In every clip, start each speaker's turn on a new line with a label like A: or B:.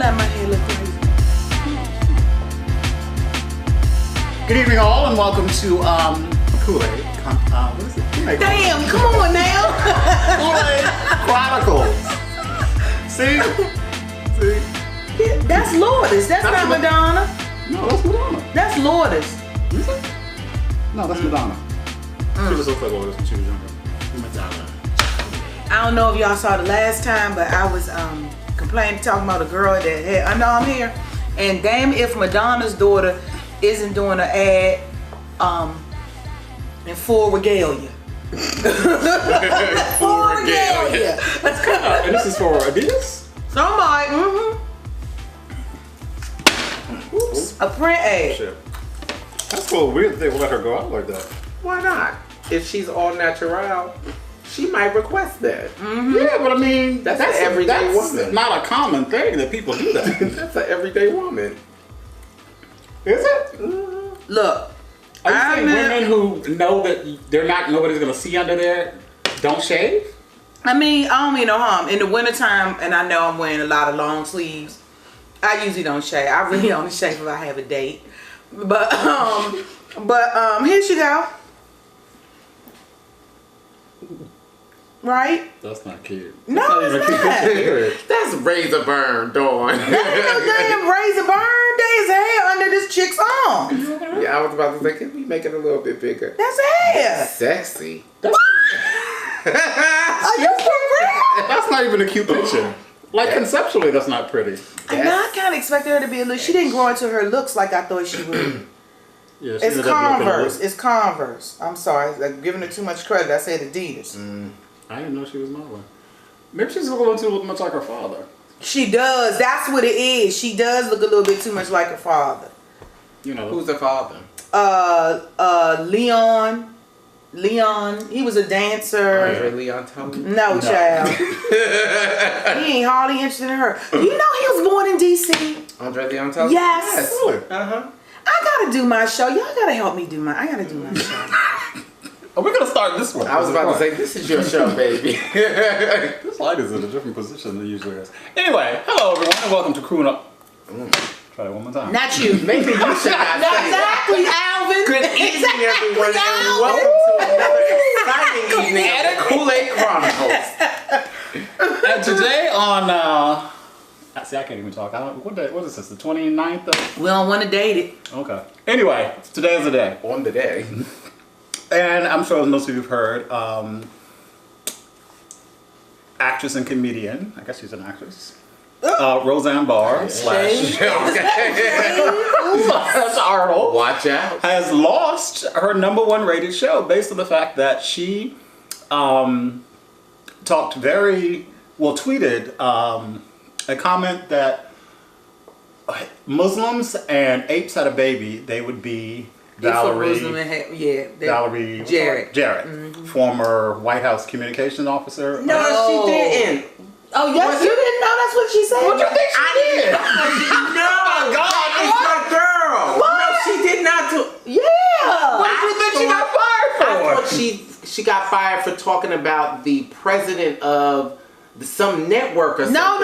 A: let my hair look crazy.
B: Good evening, all, and welcome to Kewl Aid. What is it?
A: Damn, come on now.
B: Kewl Aid Chronicles. See?
A: That's Lourdes. That's not Madonna.
B: No, that's Madonna.
A: That's Lourdes.
B: Is it? No, that's Madonna. She just looks like Lourdes when she was younger. Madonna.
A: I don't know if y'all saw the last time, but I was complaining, talking about a girl that had underarm hair, and damn if Madonna's daughter isn't doing an ad in full regalia. Full regalia.
B: And this is for Adidas?
A: Somebody,
B: Oops.
A: a print ad.
B: Shit. That's a little weird that they would let her go out like that.
C: Why not? If she's all natural, she might request that.
B: Yeah, but I mean,
C: That's an everyday woman.
B: Not a common thing that people do that.
C: That's an everyday woman.
B: Is it?
A: Look,
B: Are you saying women who know that nobody's gonna see under there don't shave?
A: I mean, I don't mean no harm. In the wintertime, and I know I'm wearing a lot of long sleeves, I usually don't shave. I really only shave if I have a date. But here she go. Right?
B: That's not cute.
A: No, it's not.
C: That's razor burn, Dawn.
A: That ain't no damn razor burn. There's hair under this chick's arm.
C: Yeah, I was about to say, can we make it a little bit bigger?
A: That's hair.
C: Sexy.
A: Are you for real?
B: That's not even a cute picture. Like conceptually, that's not pretty.
A: I know, I kind of expected her to be a little. She didn't grow into her looks like I thought she would.
B: Yeah, she
A: It's
B: ended up looking
A: Converse. It's Converse. I'm sorry. I'm giving her too much credit. I said Adidas.
B: I didn't know she was modeling. Maybe she's a little too much like her father.
A: She does. That's what it is. She does look a little bit too much like her father.
B: You know.
C: Who's the father?
A: Leon. He was a dancer.
C: Andre Leon Thompson?
A: No, child. He ain't hardly interested in her. You know he was born in D.C.
C: Andre Leon Thompson?
A: Yes.
B: Really?
C: Uh-huh.
A: I gotta do my show. Y'all gotta help me do my. I gotta do my show.
B: Are we gonna start this one?
C: I was about to say, this is your show, baby.
B: This light is in a different position than it usually is. Anyway, hello everyone, and welcome to Kewl Aid. Try that one more time.
A: Not you.
C: Maybe you should not say that.
A: Exactly, Alvin.
C: Good evening,
A: Exactly,
C: everyone, and
A: Alvin.
C: welcome to another exciting evening at the Kewl Aid Chronicles.
B: And today on, see, I can't even talk. What is this, the 29th of?
A: We don't want to date it.
B: Okay. Anyway, today is the day.
C: On the day.
B: And I'm sure most of you have heard, actress and comedian, I guess she's an actress, Roseanne Barr slash Arnold,
C: Watch out.
B: has lost her #1 rated show based on the fact that she tweeted a comment that Muslims and apes had a baby, they would be Valerie Jarrett, former White House communications officer.
C: No, she didn't.
A: Oh, yes, you didn't know that's what she said?
B: What do you think she did?
C: No, God, it's my girl.
A: What?
C: No, she did not do.
A: Yeah.
B: What do you think she got fired for?
C: I thought she got fired for talking about the president of some network or something.
A: No.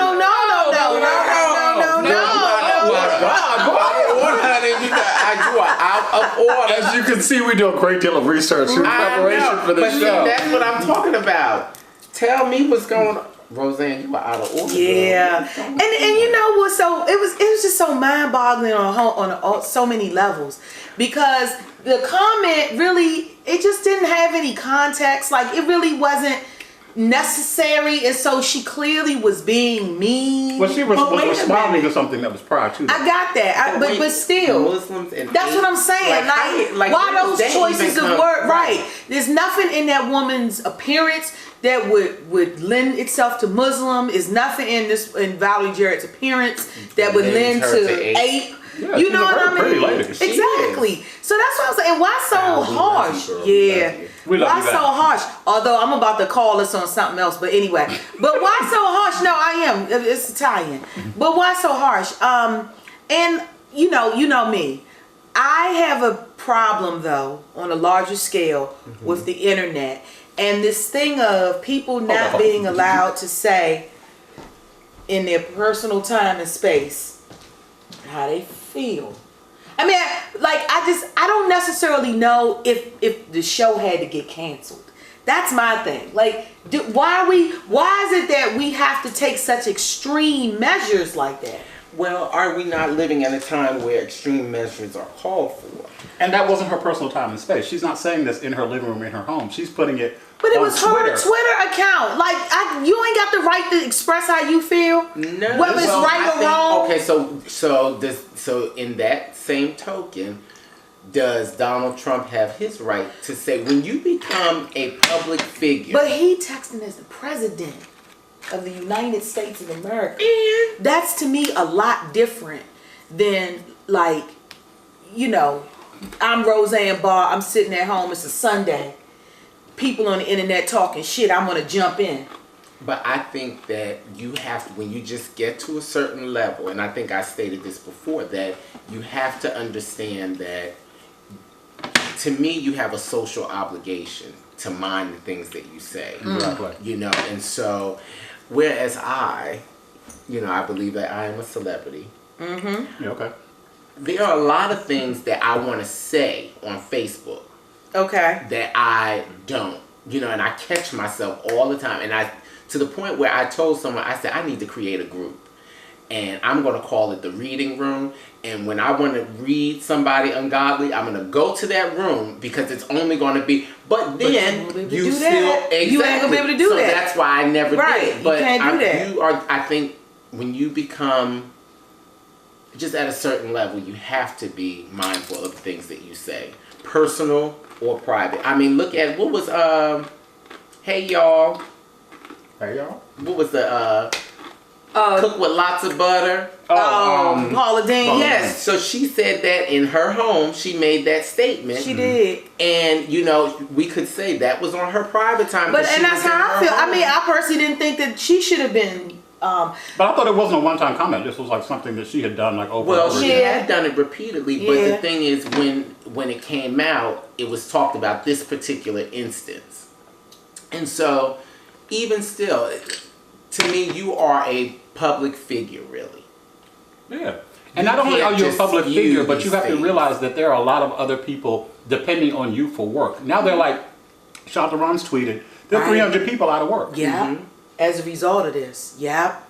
C: You are out of order.
B: As you can see, we do a great deal of research in preparation for this
C: but
B: show.
C: See, that's what I'm talking about. Tell me what's going on. Roseanne, you are out of order.
A: Yeah, and you know what? So it was just so mind-boggling on so many levels, because the comment really, it just didn't have any context. Like, it really wasn't necessary, and so she clearly was being mean.
B: Well, she was responding to something that was prior to that.
A: I got that, but still,
C: Muslims and
A: that's what I'm saying. Like why those choices of word? Right. There's nothing in that woman's appearance that would lend itself to Muslim. Is nothing in Valerie Jarrett's appearance that would lend to ape.
B: Yeah,
A: you know what I mean?
B: Pretty lady.
A: Exactly. So that's what I'm saying. Why so harsh? Yeah. Why so harsh? Although I'm about to call us on something else, but anyway. But why so harsh? No, I am. It's Italian. But why so harsh? And you know me. I have a problem though on a larger scale with the internet and this thing of people not being allowed to say in their personal time and space how they feel. I mean, I don't necessarily know if the show had to get canceled. That's my thing. Like, why is it that we have to take such extreme measures like that?
C: Well, are we not living at a time where extreme measures are called for?
B: And that wasn't her personal time and space. She's not saying this in her living room in her home. She's putting it
A: But it
B: on
A: was
B: Twitter.
A: her Twitter account. Like, you ain't got the right to express how you feel.
C: No.
A: Whether it's right or wrong.
C: Okay, so in that same token, does Donald Trump have his right to say when you become a public figure?
A: But he texting as the president of the United States of America.
C: And
A: That's to me a lot different than, like, you know, I'm Roseanne Barr, I'm sitting at home, it's a Sunday. People on the internet talking shit, I'm gonna jump in.
C: But I think that you have, when you just get to a certain level, and I think I stated this before, that you have to understand that, to me, you have a social obligation to mind the things that you say.
B: Exactly.
C: You know, and so, whereas I believe that I am a celebrity.
A: Mm-hmm.
B: Yeah, okay.
C: There are a lot of things that I want to say on Facebook
A: Okay.
C: that I don't, and I catch myself all the time. And to the point where I told someone, I said, I need to create a group. And I'm going to call it the reading room. And when I want to read somebody ungodly, I'm going to go to that room because it's only going to be, but then you still, exactly.
A: You ain't going to be able to do that.
C: So that's why I never did. But
A: you can't do that.
C: I think when you become just at a certain level, you have to be mindful of the things that you say, personal or private. I mean, look at what was hey y'all.
B: Hey y'all.
C: What was the cook with lots of butter?
A: Paula Dean, yes.
C: So she said that in her home, she made that statement.
A: She did.
C: And we could say that was on her private time.
A: But and that's how I feel. I mean, I personally didn't think that she should have been.
B: But I thought it wasn't a one-time comment. This was like something that she had done like over and over
C: she
B: again.
C: had done it repeatedly, but the thing is, when it came out, it was talked about this particular instance. And so, even still, to me, you are a public figure, really.
B: Yeah. And not only are you a public figure, but you have to realize that there are a lot of other people depending on you for work. Now they're like, Shonda Rhimes tweeted, there are 300 people out of work.
A: Yeah. Mm-hmm. As a result of this. Yep.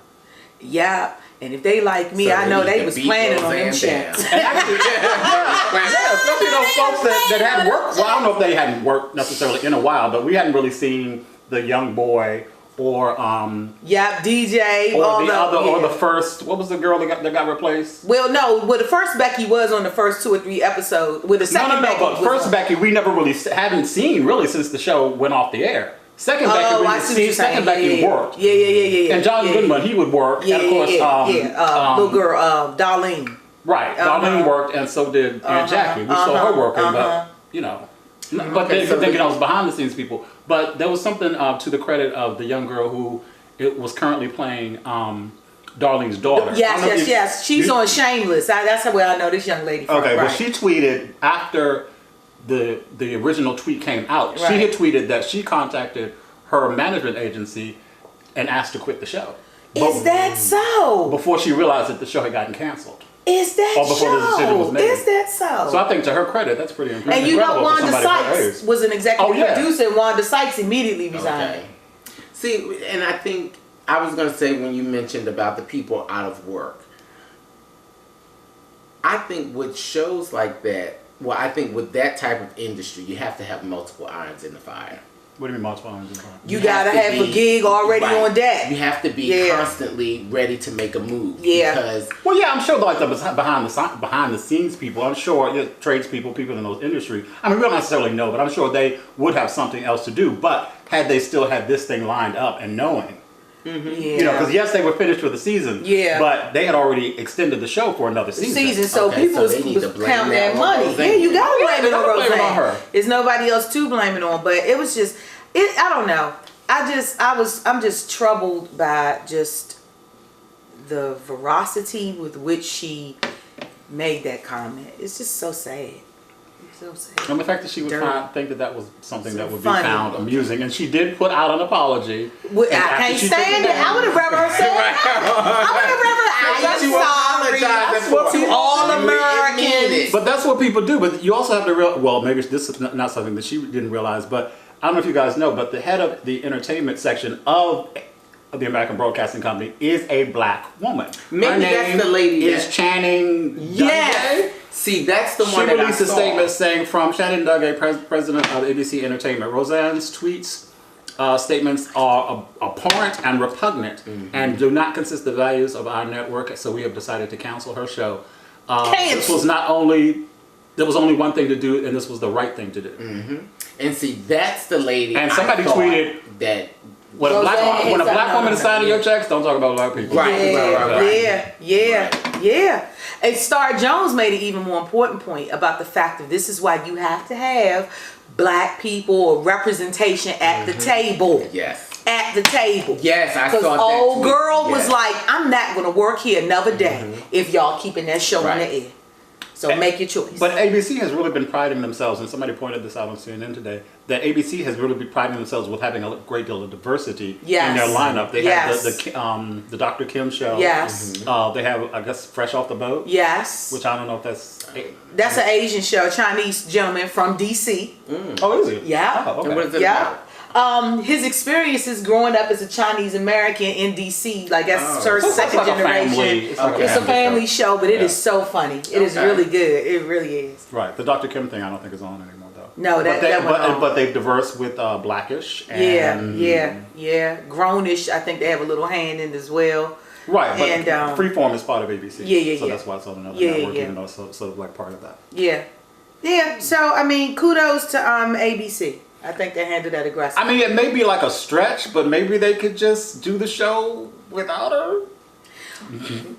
A: And if they like me, I know they was planning on them checks.
B: And actually, especially those folks that hadn't worked. Well, I don't know if they hadn't worked necessarily in a while, but we hadn't really seen the young boy or
A: DJ
B: or the first. What was the girl that got replaced?
A: Well, no. Well, the first Becky was on the first 2 or 3 episodes. With the second Becky,
B: but first Becky we never really hadn't seen really since the show went off the air. Second Becky, Becky worked.
A: Yeah.
B: And John Goodman, he would work. And of course,
A: little girl, Darlene.
B: Right, Darlene worked, and so did Aunt Jackie. We saw her working, but But then thinking I was behind the scenes people. But there was something to the credit of the young girl who was currently playing Darlene's daughter.
A: Yes. She's on Shameless. That's where I know this young lady from.
B: Okay, well she tweeted after the original tweet came out. Right. She had tweeted that she contacted her management agency and asked to quit the show.
A: Is that so?
B: Before she realized that the show had gotten canceled.
A: Is that
B: or before the decision was made.
A: Is that so?
B: So I think to her credit, that's pretty impressive.
A: And Wanda Sykes was an executive producer, and Wanda Sykes immediately resigned.
C: Okay. See, and I think I was going to say when you mentioned about the people out of work, I think with shows like that, I think with that type of industry, you have to have multiple irons in the fire.
B: What do you mean multiple irons in the fire?
A: You gotta have a gig already on deck.
C: You have to be constantly ready to make a move.
A: Yeah.
C: Because
B: I'm sure like the behind the scenes people, I'm sure tradespeople, people in those industries. I mean, we don't necessarily know, but I'm sure they would have something else to do. But had they still had this thing lined up and knowing. Because yes, they were finished with the season. Yeah. But they had already extended the show for another season.
A: So people was counting that money. Yeah, you gotta blame it on Roseanne. There's nobody else to blame it on. But it was just, I don't know. I'm just troubled by just the veracity with which she made that comment. It's just so sad. So sad.
B: And the fact that she would think that was something that would be found amusing, and she did put out an apology.
A: I can't stand it. I would have rather her say
B: But that's what people do. But you also have to realize, well, maybe this is not something that she didn't realize, but I don't know if you guys know, but the head of the entertainment section of the American Broadcasting Company is a black woman.
C: Maybe that's the lady
B: is Channing Dungay.
C: See, that's the one that I saw.
B: She released a statement saying from Channing Dungay, president of ABC Entertainment. Roseanne's tweets, statements are abhorrent and repugnant and do not consist of the values of our network, so we have decided to cancel her show. This was there was only one thing to do, and this was the right thing to do.
C: And see, that's the lady.
B: And somebody tweeted
C: that
B: when a black woman is signing your checks, don't talk about black people.
C: Right.
A: Yeah. And Star Jones made an even more important point about the fact that this is why you have to have black people or representation at the table.
C: Yes.
A: At the table.
C: Yes, I saw that.
A: Because old girl was like, I'm not going to work here another day if y'all keeping that show in the air. So make your choice.
B: But ABC has really been priding themselves, and somebody pointed this out on CNN today, that ABC has really been priding themselves with having a great deal of diversity in their lineup. They have the Dr. Kim show.
A: Yes.
B: They have, I guess, Fresh Off the Boat.
A: Yes.
B: Which I don't know if that's...
A: That's an Asian show, Chinese gentleman from DC.
B: Oh, is it?
A: Yeah.
B: Oh, okay.
C: And what is it about?
A: His experiences growing up as a Chinese American in DC, like that's her second generation. It's a family show, but it is so funny. It is really good. It really is.
B: Right. The Dr. Kim thing I don't think is on anymore though.
A: No,
B: but they've diverse with Blackish. And
A: yeah. Grownish, I think they have a little hand in as well.
B: Right, but Freeform is part of ABC. So that's why it's on another network, even though it's sort of like part of that.
A: Yeah. So I mean, kudos to ABC. I think they handled that aggressively.
B: I mean, it may be like a stretch, but maybe they could just do the show without her.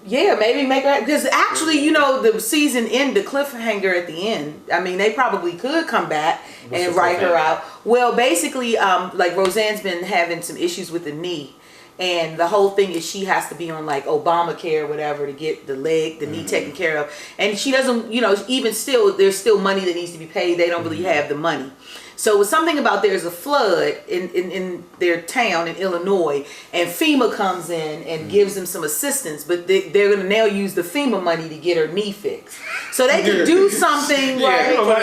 A: Yeah, maybe make her, because actually, you know, the season end, the cliffhanger at the end. I mean, they probably could come back and write her out. Well, basically, like Roseanne's been having some issues with the knee. And the whole thing is she has to be on like Obamacare or whatever to get the knee taken care of. And she doesn't, you know, even still, there's still money that needs to be paid. They don't really have the money. So it was something about there's a flood in their town in Illinois, and FEMA comes in and gives them some assistance, but they're going to now use the FEMA money to get her knee fixed. So they can do something right.
B: FEMA was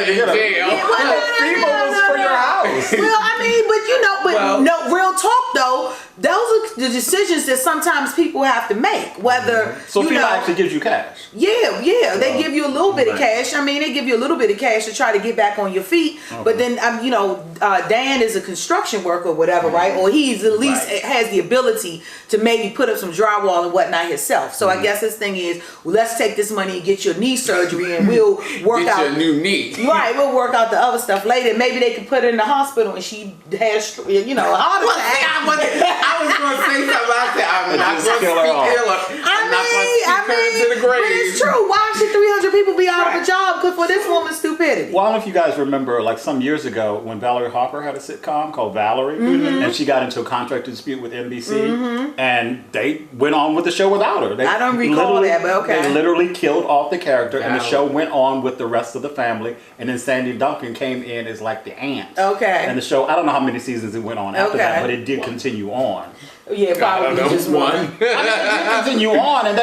B: for your house.
A: Well, I mean, but you know, no, real talk though, those are the decisions that sometimes people have to make. Whether
B: so FEMA actually gives you cash.
A: Yeah, they give you a little bit of cash. I mean, they give you a little bit of cash to try to get back on your feet. But then, you know, Dan is a construction worker or whatever, right? Or he's at least has the ability to maybe put up some drywall and whatnot himself. So I guess his thing is, well, let's take this money and get your knee surgery, and we'll work out
C: your new knee.
A: Right, we'll work out the other stuff later. Maybe they could put her in the hospital and she has, you know, a heart attack.
C: I was going to say something about that. I'm not going to speak ill of. I'm not going to speak her into the grave.
A: But it's true. Why should 300 people be out of a job for this woman's stupidity?
B: Well, I don't know if you guys remember, like some years ago, when Valerie Harper had a sitcom called Valerie, and she got into a contract dispute with NBC, and they went on with the show without her.
A: I don't recall that, but okay.
B: They literally killed off the character, and the show went on with the rest of the family, and then Sandy Duncan came in as like the aunt.
A: Okay.
B: And the show, I don't know how many seasons it went on after that, but it did continue on.
A: Yeah, probably just one.
B: I mean, it continue on, and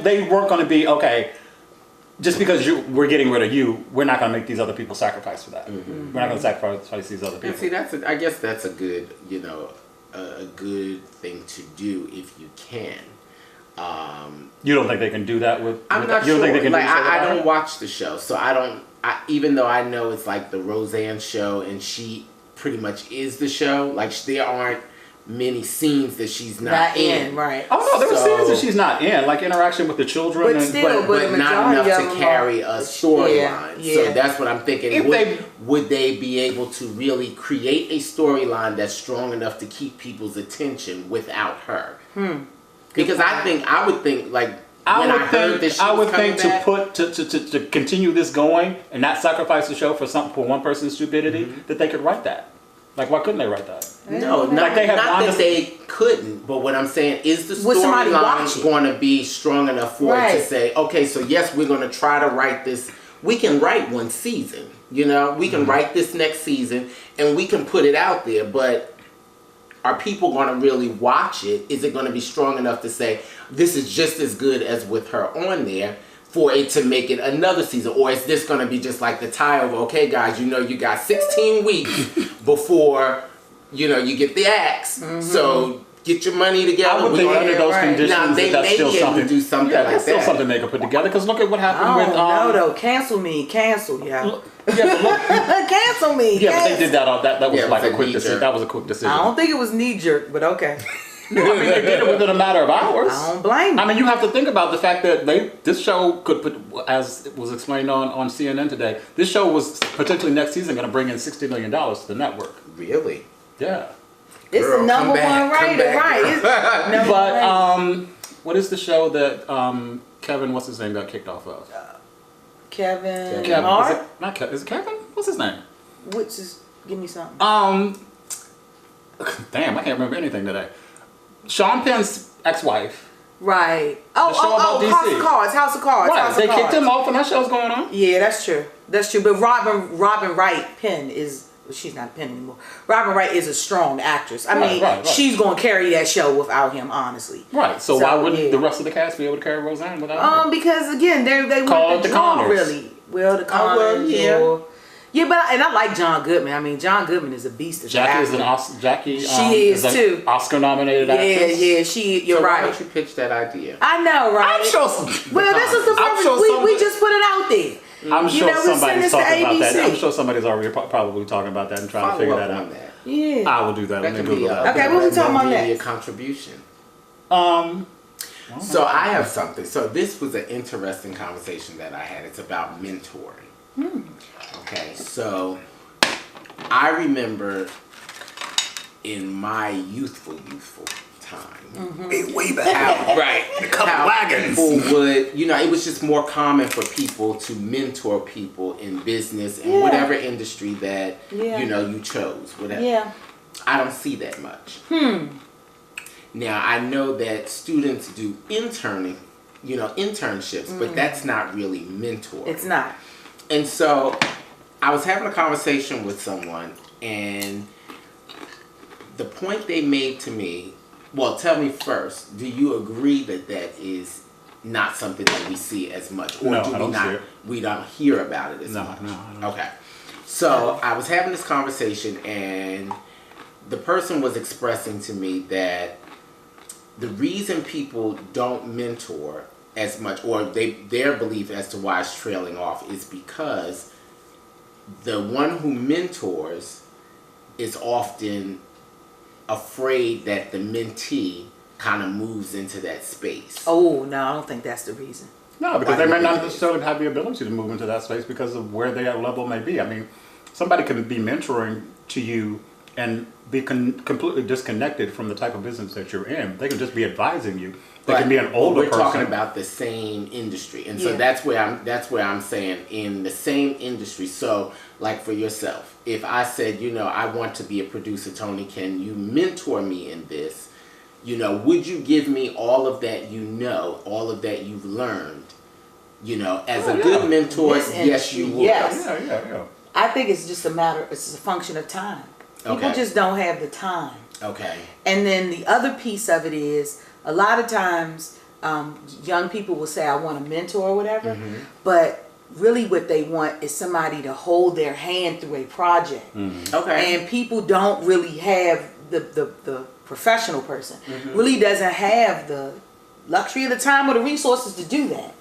B: they weren't going to be, okay, just because we're getting rid of you, we're not going to make these other people sacrifice for that. We're not going to sacrifice these other people.
C: And see, I guess that's a good, you know, a good thing to do if you can.
B: You don't think they can do that with?
C: I'm not
B: you
C: sure.
B: Don't think they can
C: like,
B: do
C: I don't watch the show, so I don't. Even though I know it's like the Roseanne show, and she pretty much is the show. Like there aren't many scenes that she's not in.
A: Right.
B: Oh no, there were scenes that she's not in, like interaction with the children,
A: but still,
C: but not enough to carry a storyline.
A: Yeah.
C: So that's what I'm thinking. Would they be able to really create a storyline that's strong enough to keep people's attention without her? Because I would think like. I would think to
B: continue this going and not sacrifice the show for one person's stupidity, that they could write that. Like, why couldn't they write that?
C: No, not that they couldn't. But what I'm saying is the storyline going to be strong enough for it to say, okay, so yes, we're going to try to write this. We can write one season. You know, we can write this next season and we can put it out there, but. Are people going to really watch it? Is it going to be strong enough to say, this is just as good as with her on there? for it to make it another season? Or is this going to be just like the tie-over? Okay, guys, you know you got 16 weeks before, you know, you get the axe. So get your money together.
B: I would think under those conditions,
C: now, they
B: that's
C: may
B: still
C: be able
B: something.
C: to do something
B: Yeah,
C: like
B: that's still
C: that.
B: something they could put together. Because look at what happened
A: I
B: with.
A: don't know though. Cancel me, cancel, yeah.
B: Yeah, but look,
A: Cancel me.
B: yeah, but
A: cancel.
B: they did that. That was
C: Yeah, it
B: like
C: was
B: a
C: a
B: quick
C: knee
B: decision.
C: jerk.
B: That was a quick decision.
A: I don't think it was knee jerk, but okay.
B: I mean, they did it within a matter of hours.
A: I don't blame you.
B: I mean, you have to think about the fact that this show could put, as it was explained on CNN today, this show was potentially next season going to bring in $60 million to the network.
C: Really?
B: Yeah.
A: It's
C: Girl,
A: the number
C: come back,
A: one
C: come
A: writer,
C: back,
A: right?
C: girl.
A: It's number one
B: But
A: writer.
B: what is the show that Kevin, what's his name, got kicked off of?
A: Kevin
B: Kevin.
A: Hart?
B: Is it, not Kevin. Is it Kevin? What's his name?
A: Which is, give me something.
B: Damn, I can't remember anything today. Sean Penn's ex-wife.
A: Right.
B: The show about DC.
A: House of Cards, House of Cards,
B: Right,
A: House
B: they
A: of Cards.
B: kicked him off and that show's going on.
A: Yeah, that's true. That's true. But Robin Wright Penn is, well, she's not a Penn anymore. Robin Wright is a strong actress. I mean,
B: right.
A: she's going to carry that show without him, honestly.
B: Right, so why wouldn't
A: yeah.
B: the rest of the cast be able to carry Roseanne without him?
A: Because again, they
B: Call
A: want
B: it
A: the
B: the
A: draw,
B: Connors.
A: really. Well, the Connors.
C: well, yeah.
A: or- yeah, but I like John Goodman. I mean, John Goodman is a beast. As
B: Jackie is
A: an
B: an
A: actor.
B: Jackie.
A: She is
B: an
A: too.
B: Oscar-nominated actress.
A: Yeah. You're
C: So
A: right.
C: why don't you pitch that idea?
A: I know, right?
B: I'm sure.
A: Well, this is the
B: I'm
A: first.
B: sure
A: We just put it out there.
B: I'm
A: You
B: sure
A: know, we send
B: somebody's
A: this to
B: talking about that.
A: ABC.
B: I'm sure somebody's already probably talking about that and trying to
C: Follow
B: figure
C: up
B: that
C: on
B: out.
C: that.
A: Yeah.
B: I will do that. Let
C: That
B: me
C: can
B: Google
C: be
B: that.
A: Okay, what we talking about
C: media
A: next?
C: contribution.
B: Um,
C: So I have something. So this was an interesting conversation that I had. It's about mentoring. Okay, so I remember in my youthful time,
B: way back.
C: how, right, how
B: wagons.
C: people would, you know, it was just more common for people to mentor people in business and
A: Yeah.
C: whatever industry that
A: Yeah.
C: you know you chose. Whatever.
A: Yeah.
C: I don't see that much. Now I know that students do internships, but that's not really mentoring.
A: It's not.
C: And so I was having a conversation with someone, and the point they made to me, well, tell me first, do you agree that that is not something that we see as much? Or
B: No,
C: do
B: I
C: we
B: don't
C: not,
B: see it.
C: we don't hear about it as
B: No,
C: much?
B: no, I don't.
C: Okay. So I was having this conversation, and the person was expressing to me that the reason people don't mentor as much, or their belief as to why it's trailing off, is because the one who mentors is often afraid that the mentee kind of moves into that space.
A: Oh no, I don't think that's the reason.
B: No, because
C: Why
B: they
C: do
B: may
C: you
B: not
C: think it is?
B: necessarily have the ability to move into that space because of where their level may be. I mean, somebody can be mentoring to you and be completely disconnected from the type of business that you're in. They can just be advising you. They can be an older
C: we're
B: person.
C: talking about the same industry, and so
A: Yeah.
C: that's where I'm saying in the same industry. So, like for yourself, if I said, I want to be a producer, Tony, can you mentor me in this? Would you give me all of that all of that you've learned? As a good mentor,
A: This
C: yes, you
A: industry,
C: would.
A: yes.
B: Yeah.
A: I think it's just it's a function of time. People
C: Okay.
A: just don't have the time.
C: Okay.
A: And then the other piece of it is, a lot of times, young people will say, I want a mentor or whatever, but really what they want is somebody to hold their hand through a project.
C: Okay.
A: And people don't really have the professional person really doesn't have the luxury of the time or the resources to do that.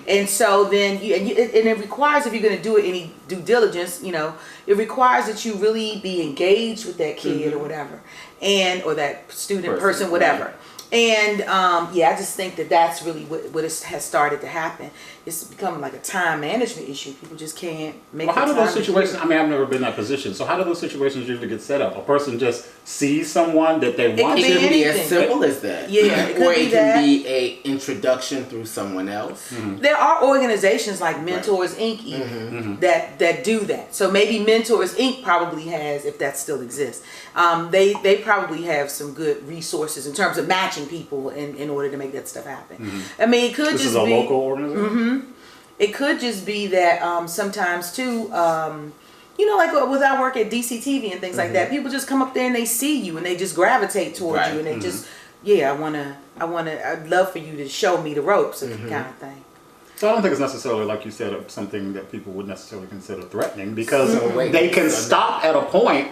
A: And so then it requires, if you're going to do it, any due diligence, it requires that you really be engaged with that kid or whatever, or that student, person, whatever. And I just think that's really what has started to happen. It's becoming like a time management issue. People just can't make.
B: Well, how
A: the
B: do those
A: time to do
B: situations?
A: it.
B: I mean, I've never been in that position. So how do those situations usually get set up? A person just sees someone that they want
A: could
C: It
A: be
C: can be as
A: anything.
C: simple as that.
A: Yeah, it could
C: or
A: be
C: it
A: that.
C: can be a introduction through someone else.
A: There are organizations like Mentors Inc. even that do that. So maybe Mentors Inc. probably has, if that still exists, they probably have some good resources in terms of matching people in order to make that stuff happen. I mean, it could
B: This
A: just
B: is a
A: be
B: local organization.
A: It could just be that sometimes too. Like with our work at DCTV and things like that, people just come up there and they see you and they just gravitate towards you and they just, I'd love for you to show me the ropes, kind of thing.
B: So I don't think it's necessarily, like you said, something that people would necessarily consider threatening, because they can stop at a point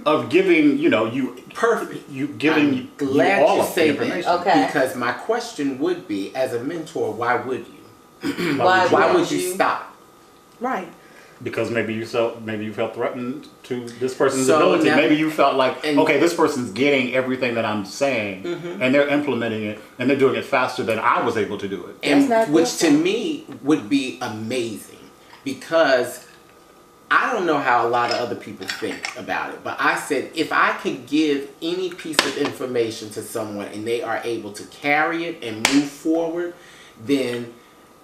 B: of giving, you
C: Perfect.
B: giving
C: I'm glad
B: you all
C: you
B: of the
C: say
B: information.
C: that.
A: Okay.
C: Because my question would be, as a mentor, why would you?
A: Why
C: would you stop?
A: Right.
B: Because maybe you felt threatened to this person's
C: So
B: ability.
C: now-
B: Maybe you felt like,
C: and-
B: okay, this person's getting everything that I'm saying, and they're implementing it, and they're doing it faster than I was able to do it.
C: And
A: That's not
C: which
A: their
C: to
A: fault.
C: me would be amazing, because I don't know how a lot of other people think about it, but I said if I could give any piece of information to someone and they are able to carry it and move forward, then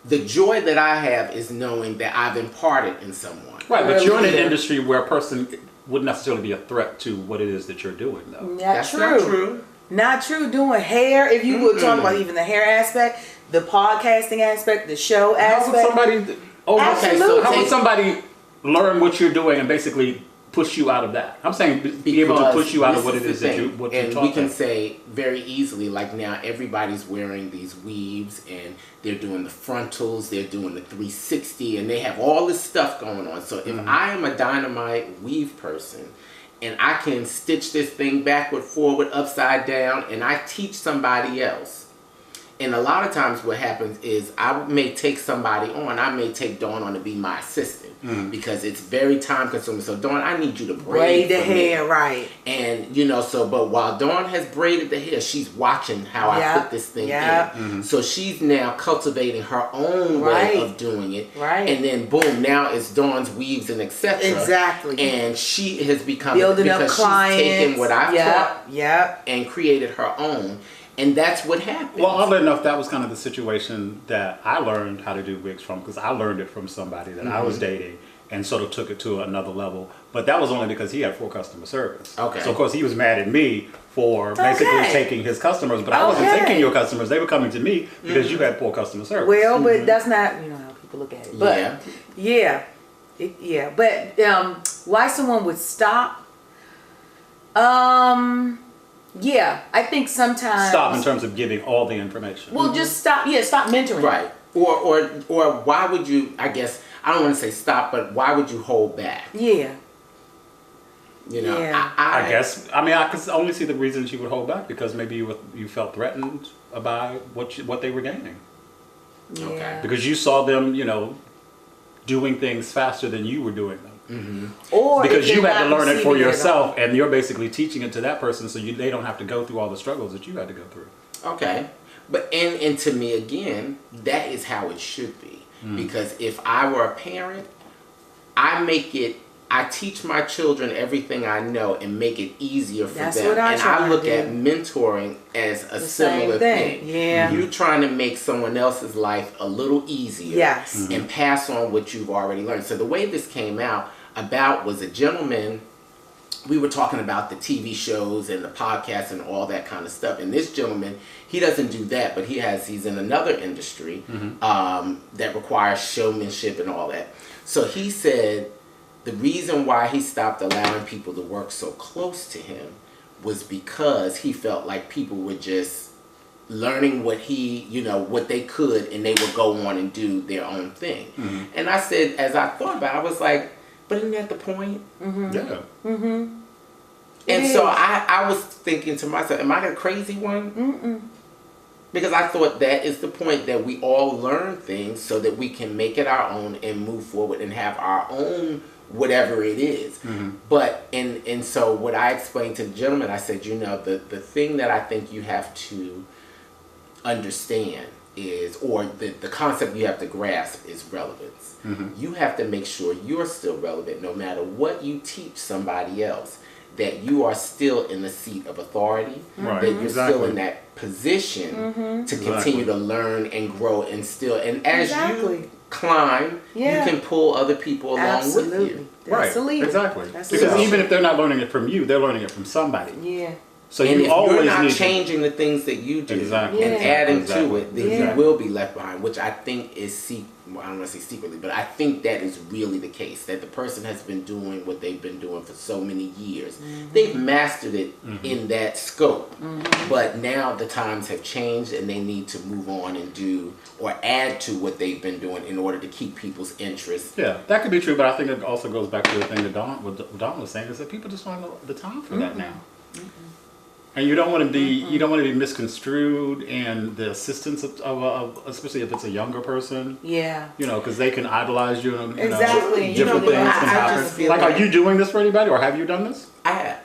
C: the joy that I have is knowing that I've imparted in someone.
B: Right, but you're in an
A: Yeah.
B: industry where a person wouldn't necessarily be a threat to what it is that you're doing, though.
A: Not
C: That's
A: true.
C: not true.
A: Not true. Doing hair, if you were talking about even the hair aspect, the podcasting aspect, the show
B: How would
A: aspect.
B: somebody?
A: Absolutely.
B: How would somebody learn what you're doing and basically push you out of that? I'm saying be able to push you out of what it is that you what you're
C: and
B: talking.
C: we can say very easily, like now everybody's wearing these weaves and they're doing the frontals, they're doing the 360, and they have all this stuff going on. So if I am a dynamite weave person and I can stitch this thing backward, forward, upside down, and I teach somebody else. And a lot of times what happens is I may take somebody on. I may take Dawn on to be my assistant because it's very time consuming. So Dawn, I need you to braid
A: the
C: for me.
A: hair, right.
C: And but while Dawn has braided the hair, she's watching how I put this thing in. So she's now cultivating her own way of doing it.
A: Right.
C: And then boom, now it's Dawn's weaves and etc.
A: Exactly.
C: And she has become
A: Building up
C: because
A: clients.
C: she's taken what I've taught
A: Yep.
C: and created her own. And that's what happened.
B: Well, oddly enough, that was kind of the situation that I learned how to do wigs from, because I learned it from somebody that I was dating and sort of took it to another level. But that was only because he had poor customer service.
C: Okay.
B: So, of course, he was mad at me for basically taking his customers, but I wasn't taking your customers. They were coming to me because you had poor customer service.
A: Well, but that's not how people look at it. But but why someone would stop? I think sometimes
B: Stop in terms of giving all the information.
A: Well, just stop. Yeah, stop mentoring.
C: Right. Or why would you, I guess, I don't want to say stop, but why would you hold back?
A: Yeah.
B: I guess. I mean, I could only see the reasons you would hold back, because maybe you felt threatened by what they were gaining.
A: Yeah.
C: Okay.
B: Because you saw them, doing things faster than you were doing them.
A: Or
B: Because
A: if
B: you
A: they're
B: had to
A: not
B: learn it for
A: receiving
B: yourself, and you're basically teaching it to that person, so they don't have to go through all the struggles that you had to go through.
C: Okay. But and to me again, that is how it should be. Because if I were a parent, I teach my children everything I know and make it easier for
A: That's
C: them.
A: what I
C: and
A: try
C: I
A: to
C: look
A: do.
C: at mentoring as a
A: The
C: similar
A: same thing. Yeah.
C: You trying to make someone else's life a little easier.
A: Yes.
C: And pass on what you've already learned. So the way this came about was a gentleman. We were talking about the TV shows and the podcasts and all that kind of stuff. And this gentleman, he doesn't do that, but he's in another industry that requires showmanship and all that. So he said the reason why he stopped allowing people to work so close to him was because he felt like people were just learning what what they could, and they would go on and do their own thing. And I said, as I thought about it, I was like, but isn't that the point?
B: Yeah.
C: And so I was thinking to myself, am I the crazy one? Because I thought that is the point, that we all learn things so that we can make it our own and move forward and have our own whatever it is. But and so what I explained to the gentleman, I said, the thing that I think you have to understand is, or the concept you have to grasp is relevance. You have to make sure you're still relevant no matter what you teach somebody else, that you are still in the seat of authority,
B: Right.
C: that you're still in that position to continue to learn and grow and as you climb, you can pull other people along with you.
A: That's
B: Right.
A: the leader.
B: Exactly.
A: That's the
B: Because
A: leader.
B: even if they're not learning it from you, they're learning it from somebody.
A: Yeah.
B: So
C: and
B: you
C: if
B: always
C: you're not
B: need
C: changing the things that you do
B: Exactly.
C: and adding to
B: Exactly.
C: it, then you will be left behind, which I think is I don't want to say secretly, but I think that is really the case, that the person has been doing what they've been doing for so many years. They've mastered it in that scope, but now the times have changed and they need to move on and do or add to what they've been doing in order to keep people's interest.
B: Yeah, that could be true, but I think it also goes back to the thing that Dawn was saying, is that people just don't have the time for that now. And you don't want to be misconstrued in the assistance of especially if it's a younger person.
A: Yeah.
B: You know, because they can idolize you and
A: Exactly.
B: different things can
C: I just
B: happen.
C: feel
B: Like, are you doing this for anybody, or have you done this?
C: I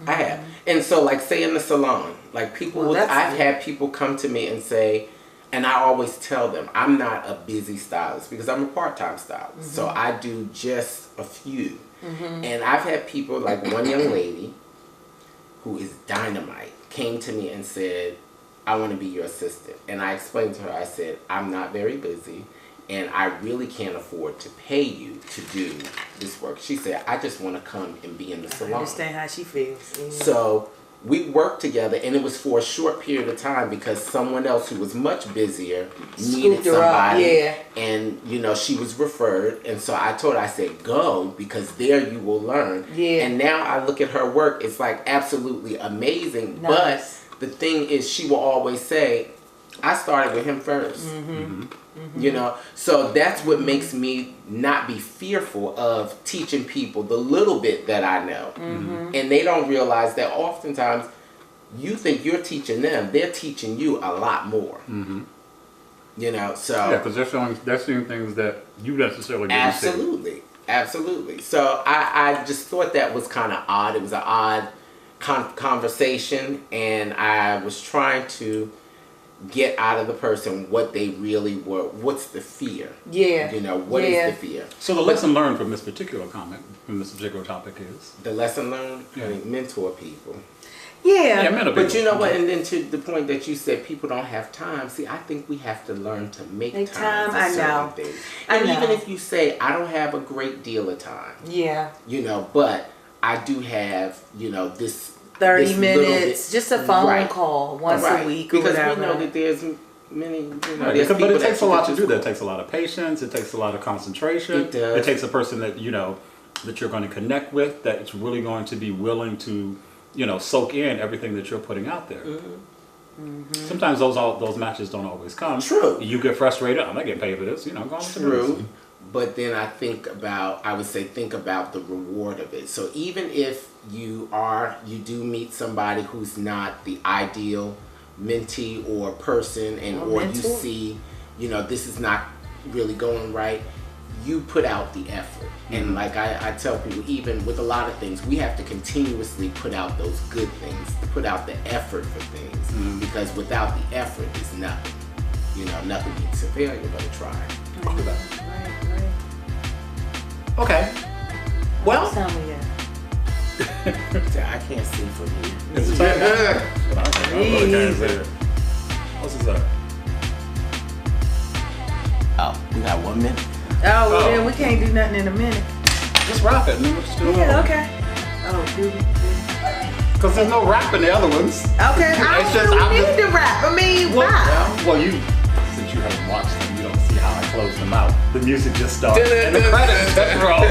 C: have. And so, like, say in the salon, like people, I've had people come to me and say, and I always tell them, I'm not a busy stylist because I'm a part-time stylist. So I do just a few. And I've had people, like one young lady who is dynamite, came to me and said, I want to be your assistant. And I explained to her, I said, I'm not very busy and I really can't afford to pay you to do this work. She said, I just want to come and be in the salon.
A: I understand how she feels. Yeah.
C: So we worked together, and it was for a short period of time because someone else who was much busier needed somebody. And, you know, she was referred. And so I told her, I said, go, because there you will learn.
A: Yeah.
C: And now I look at her work, it's like absolutely amazing.
A: Nice.
C: But the thing is, she will always say, I started with him first. You know, so that's what makes me not be fearful of teaching people the little bit that I know. And they don't realize that oftentimes you think you're teaching them, they're teaching you a lot more. You know, so
B: Yeah, because they're seeing things that you necessarily didn't see.
C: Absolutely. So I just thought that was kind of odd. It was an odd conversation, and I was trying to get out of the person what they really were. What's the fear?
A: Yeah.
C: You know, what is the fear?
B: So the lesson learned from this particular comment, from this particular topic is?
C: The lesson learned? I mean, mentor people.
A: Yeah.
C: But you know what? And then to the point that you said people don't have time. See, I think we have to learn to make time for certain things. And even if you say, I don't have a great deal of time.
A: Yeah.
C: You know, but I do have, you know, this
A: 30 minutes, just a phone call once a week or
C: because
A: whatever.
C: we know that there's many, you know,
B: Right. But it takes a lot to do that. It takes a lot of patience. It takes a lot of concentration.
C: It does.
B: It takes a person that, you know, that you're going to connect with, that it's really going to be willing to, you know, soak in everything that you're putting out there. Sometimes those matches don't always come.
C: True.
B: You get frustrated. I'm not getting paid for this. You know, go on with the
C: True.
B: business.
C: But then think about the reward of it. So even if you do meet somebody who's not the ideal mentee or person, or you see, you know, this is not really going right, you put out the effort. And like I tell people, even with a lot of things, we have to continuously put out those good things, put out the effort for things, because without the effort, it's nothing. You know, nothing beats a failure but a try.
B: Okay. Well,
A: Tell me that.
C: I can't see from here.
B: it's a time. I really can't say it. What's this up?
C: Oh, we got 1 minute.
A: Oh, well, then we can't do nothing in a minute.
B: Just rap it, and then we'll just do it.
A: Yeah, okay. Oh, do we?
B: Because there's no rap in the other ones.
A: Okay, I don't need to rap. I mean, why?
B: Well, since you haven't watched them, you don't see how I close them out. The music just starts, and the credits roll.